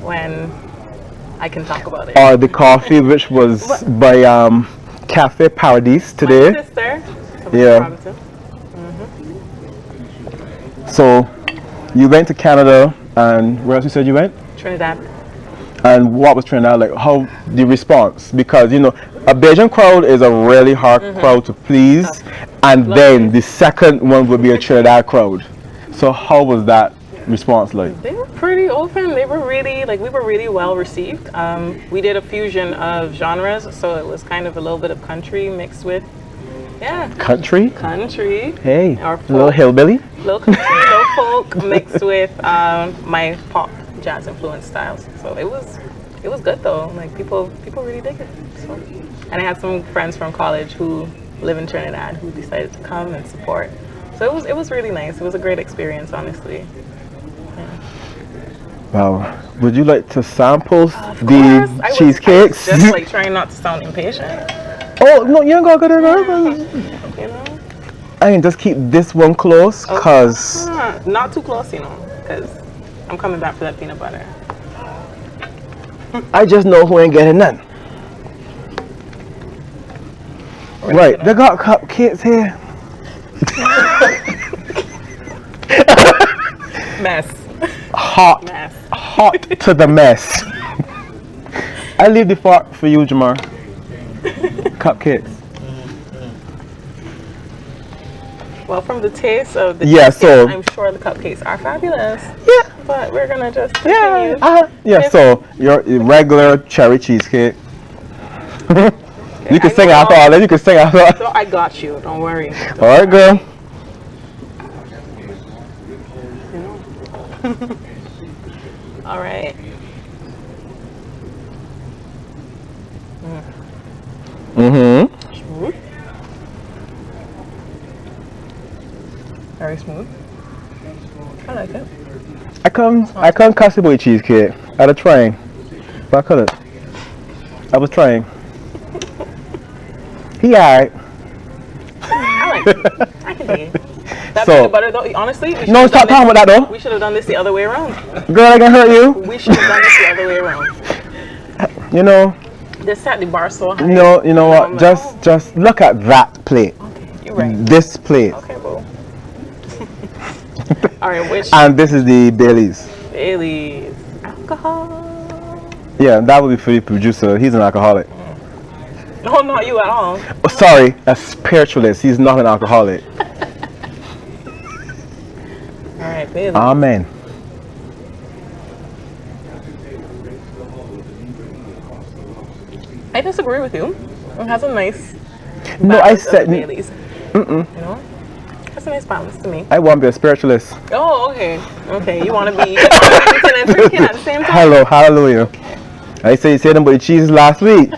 when I can talk about it.
Or the coffee, which was by Cafe Paradise today.
My sister.
Yeah. So you went to Canada, and where else you said you went?
Trinidad.
And what was Trinidad like? How the response? Because you know, a Bajan crowd is a really hard crowd to please, and then the second one would be a Trinidad crowd. So how was that response like?
They were pretty open. They were really we were really well received. We did a fusion of genres, so it was kind of a little bit of country mixed with
Country. Hey,
or folk.
little hillbilly.
Little country, little folk mixed with my pop jazz influenced styles. So it was good though. Like people really dig it. So, and I had some friends from college who live in Trinidad who decided to come and support. So it was really nice. It was a great experience, honestly.
Wow. Would you like to sample
Of
the
course. I
cheesecakes?
was just like trying not to sound impatient.
Oh no, you ain't gonna go there.
You know?
I can just keep this one close, cause
not too close, you know, because I'm coming back for that peanut butter.
I just know who ain't getting none. Right, they got cupcakes here.
Mess.
Hot to the mess. I leave the fork for you, Jamar. Cupcakes.
Well, from the taste of the
so
I'm sure the cupcakes are fabulous.
Yeah.
But we're gonna just continue.
So your regular cherry cheesecake. You can sing after all that. You can sing after all.
So I got you. Don't worry.
All right, girl.
All right. Smooth. Very smooth. I like it.
I can't cuss about cheesecake. I was trying, but I couldn't. I was trying. He alright.
I like it. I can dig it. That
So-
peanut butter, though, honestly,
No, stop talking about that though.
we should have done this the other way around.
Girl, I can hurt you.
We should have done this the other way around.
You know.
They set the bar so high.
You know what? Just look at that plate.
You're right.
This plate.
Okay, well. All right, which
And this is the Bailey's.
Bailey's alcohol?
Yeah, that would be for the producer. He's an alcoholic.
No, not you at all.
Oh, sorry, a spiritualist. He's not an alcoholic.
All right, Bailey's.
Amen.
I disagree with you. It has a nice
No, I
balance of
said.
the Bailey's. You know, it's a nice balance to me.
I want to be a spiritualist.
Oh, okay. Okay, you want to be eating and drinking at the same time?
Hello, hallelujah. I say you said about the cheese last week.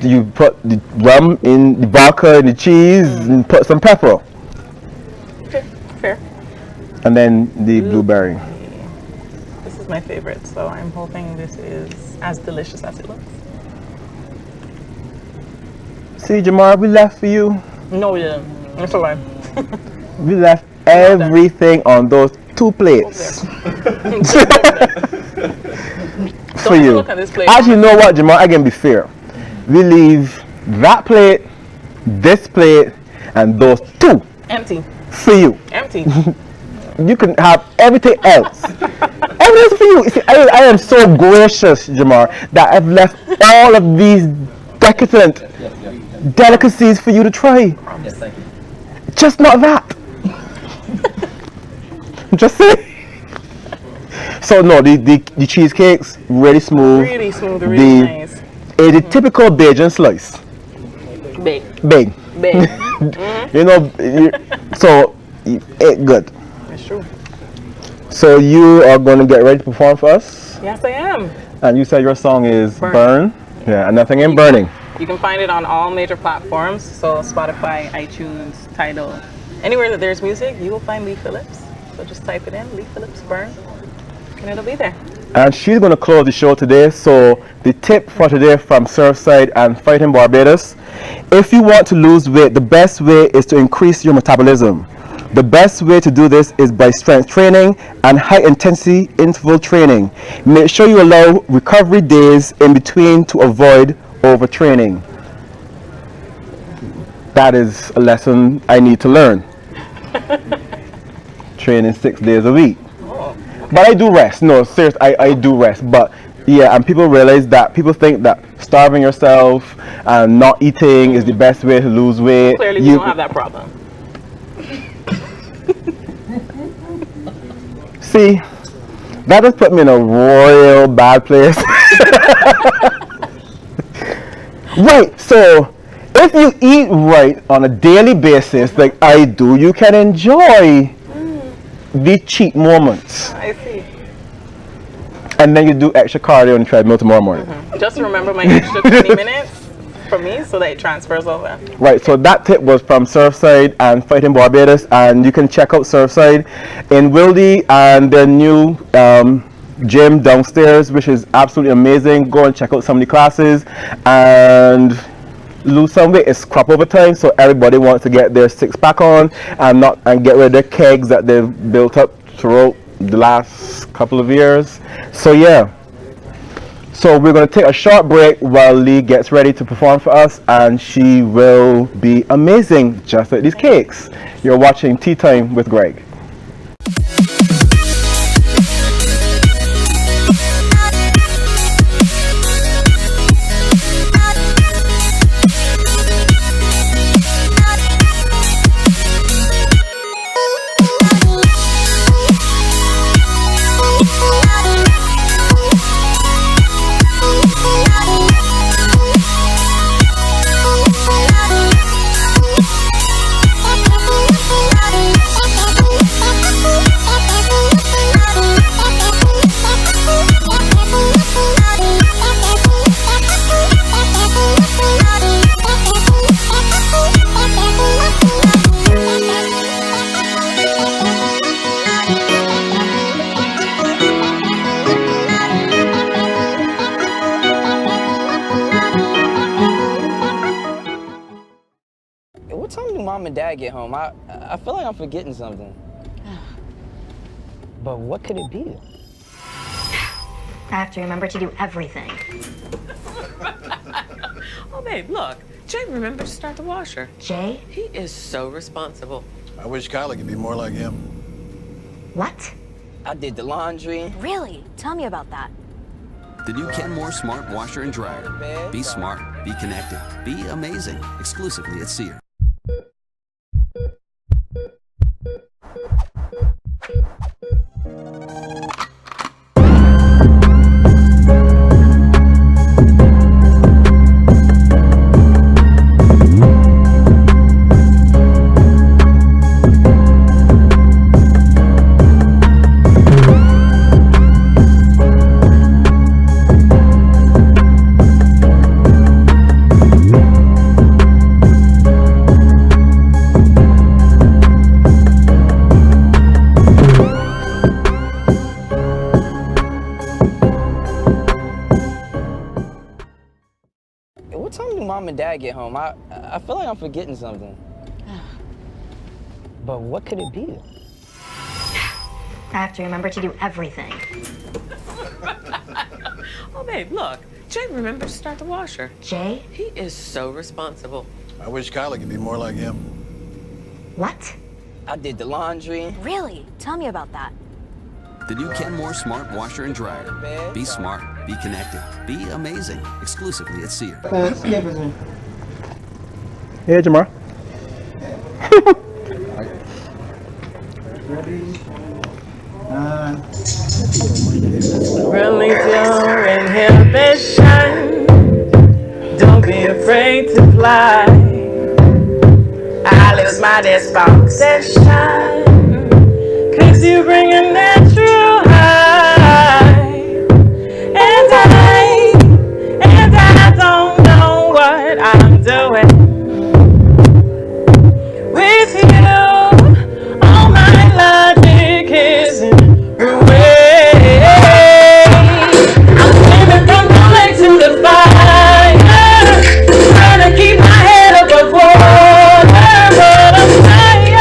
You put the rum in the vodka and the cheese and put some pepper.
Okay, fair.
And then the blueberry.
This is my favorite, so I'm hoping this is as delicious as it looks.
See, Jamar, we left for you.
No, yeah, that's alright.
We left everything on those 2 plates. For you.
Look at this plate.
Actually, you know what, Jamar? I can be fair. We leave that plate, this plate, and those 2
Empty.
for you.
Empty.
You can have everything else. Everything's for you. See, I am so gracious, Jamar, that I've left all of these decadent delicacies for you to try.
Yes, thank you.
Just not that. Just say. So no, the cheesecakes really smooth.
Really smooth, really nice.
It's a typical Bajan slice.
Big.
Big.
Big.
You know, so It good.
It's true.
So you are going to get ready to perform for us?
Yes, I am.
And you said your song is Burn? Yeah, and nothing ain't burning.
You can find it on all major platforms, so Spotify, iTunes, Tidal. Anywhere that there's music, you will find Leigh Phillips. So just type it in, Leigh Phillips Burn, and it'll be there.
And she's going to close the show today. So the tip for today from Surfside and Fighting Barbados: if you want to lose weight, the best way is to increase your metabolism. The best way to do this is by strength training and high intensity interval training. Make sure you allow recovery days in between to avoid overtraining. That is a lesson I need to learn. Training 6 days a week. But I do rest. No, seriously, I do rest. But yeah, and people realize that people think that starving yourself and not eating is the best way to lose weight.
Clearly, you don't have that problem.
See, that just put me in a royal bad place. Right, so if you eat right on a daily basis like I do, you can enjoy the cheat moments.
I see.
And then you do extra cardio on the treadmill tomorrow morning.
Just remember my extra 20 minutes for me so that it transfers over.
Right, so that tip was from Surfside and Fighting Barbados, and you can check out Surfside in Wildy and their new gym downstairs, which is absolutely amazing. Go and check out some of the classes and lose some weight. It's crop over time, so everybody wants to get their six-pack on and get rid of their kegs that they've built up throughout the last couple of years. So yeah. So we're going to take a short break while Leigh gets ready to perform for us, and she will be amazing, just like these cakes. You're watching Tea Time with Greg.
What time do Mom and Dad get home? I feel like I'm forgetting something. But what could it be?
I have to remember to do everything.
Oh, babe, look. Jay remembered to start the washer.
Jay?
He is so responsible.
I wish Kylie could be more like him.
What?
I did the laundry.
Really? Tell me about that.
The new Kenmore Smart Washer and Dryer. Be smart, be connected, be amazing. Exclusively at Sears.
What time do Mom and Dad get home? I feel like I'm forgetting something. But what could it be?
I have to remember to do everything.
Oh, babe, look. Jay remembered to start the washer.
Jay?
He is so responsible.
I wish Kylie could be more like him.
What?
I did the laundry.
Really? Tell me about that.
The new Kenmore Smart Washer and Dryer. Be smart, be connected, be amazing. Exclusively at Sears.
Hey, Jamar.
Release your inhibition. Don't be afraid to fly. I lift my disposition. Cause you bring a natural high. And I don't know what I'm doing with you. All my logic is in ruin. I'm swimming from the lake to the fire, trying to keep my head above water, but I'm tired.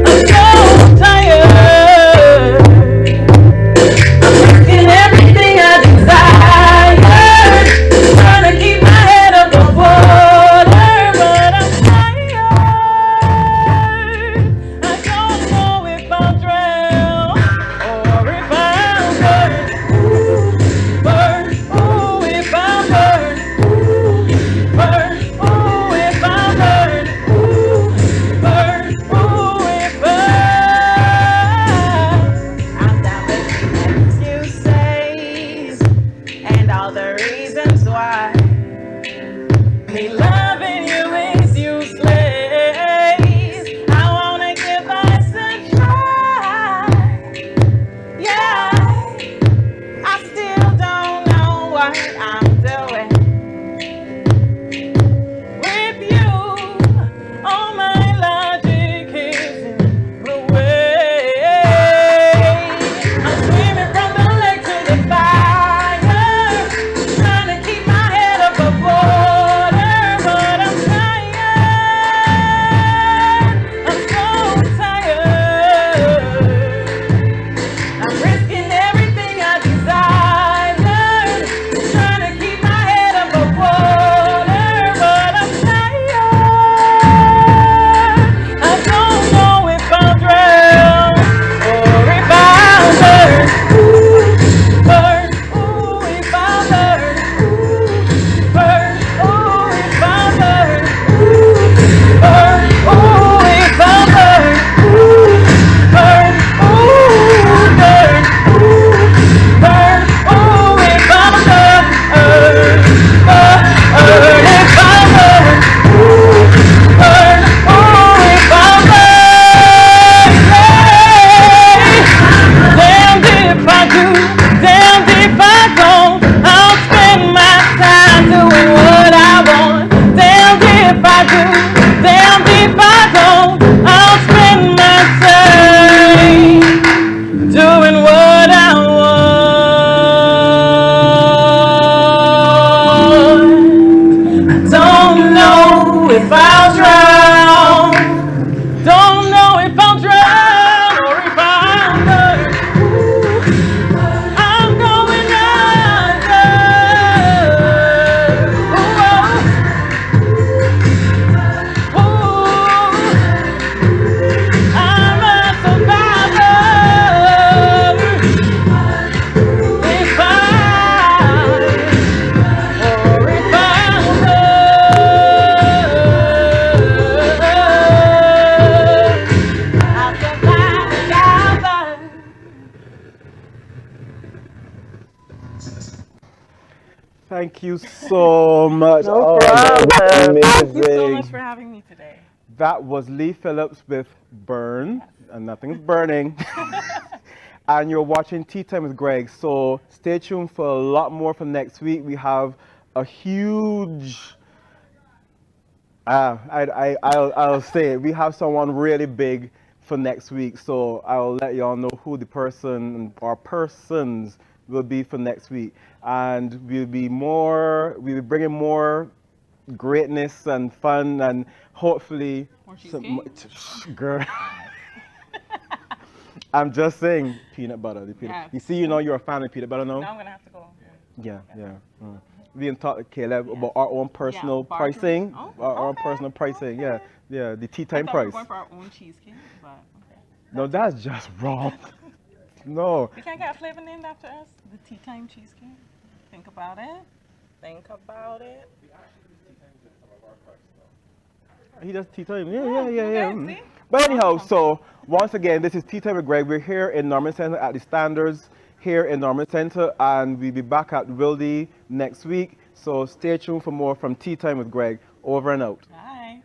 I'm so tired. I'm risking everything I desire, trying to keep my head above water, but I'm tired. I don't know if I'll drown or if I'll burn. Burn, ooh, if I'll burn. Burn, ooh, if I'll burn. Burn, ooh, if I'm down with the excuses and all the reasons why me loving you is useless. I wanna give us a try. Yeah, I still don't know what I'm doing with you. All my logic is in ruin. I'm swimming from the lake to the fire, trying to keep my head above water, but I'm tired. I'm so tired. I'm risking everything I desire, trying to keep my head above water, but I'm tired. I don't know if I'll drown or if I'll burn. Burn, ooh, if I'll burn. Burn, ooh, if I'll burn. Burn, ooh, if I'll burn. Burn, ooh, burn. Burn, ooh, if I'll burn. Burn, if I'll burn. Burn, ooh, if I'll burn. Damned if I do, damned if I don't. I'll spend my time doing what I want. Damned if I do, damned if I don't. I'll spend my time doing what I want. Don't know if I'll drown. Don't know if I'll drown or if I'll burn. I'm going under. Ooh, I'm a survivor. If I or if I'll I'll survive together.
Thank you so much.
No
Oh,
problem.
that was
Thank you so
amazing.
much for having me today.
That was Lee Phillips with Burn, and nothing's burning. And you're watching Tea Time with Greg. So stay tuned for a lot more for next week. We have a huge. I'll say it. We have someone really big for next week. So I'll let y'all know who the person or persons will be for next week. And we'll be bringing more greatness and fun and hopefully girl. I'm just saying peanut butter. The peanut.
Yeah.
You see, you're a fan of peanut butter, no?
Now I'm gonna have to go.
Yeah. We can talk to Caleb about our own personal pricing. Our own personal pricing. Yeah. The tea time price.
We're going for our own cheesecake, but okay.
No, that's just wrong. No.
We can't get a flavor named after us. The Tea Time cheesecake. Think about it. Think about it.
He does tea time. Yeah.
Okay, see?
But anyhow, so once again, this is Tea Time with Greg. We're here in Norman Center at the Standards here in Norman Center, and we'll be back at Wildy next week. So stay tuned for more from Tea Time with Greg. Over and out.
Bye.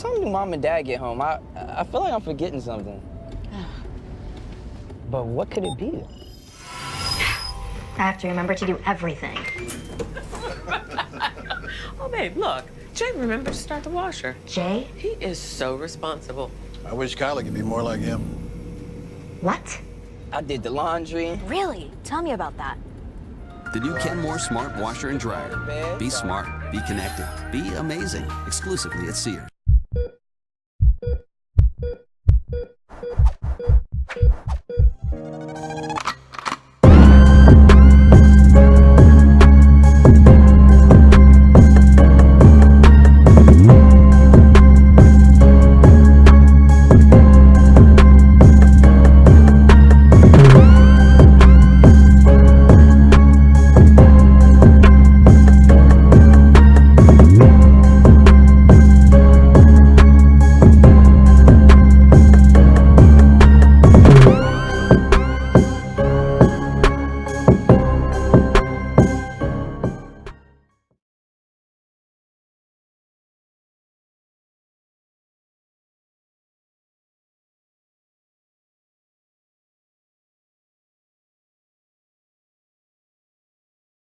time do mom and dad get home? I feel like I'm forgetting something. But what could it be?
I have to remember to do everything.
Oh, babe, look. Jay remembered to start the washer.
Jay?
He is so responsible.
I wish Kylie could be more like him.
What?
I did the laundry.
Really? Tell me about that.
The new Kenmore Smart Washer and Dryer. Be smart, be connected, be amazing. Exclusively at Sears.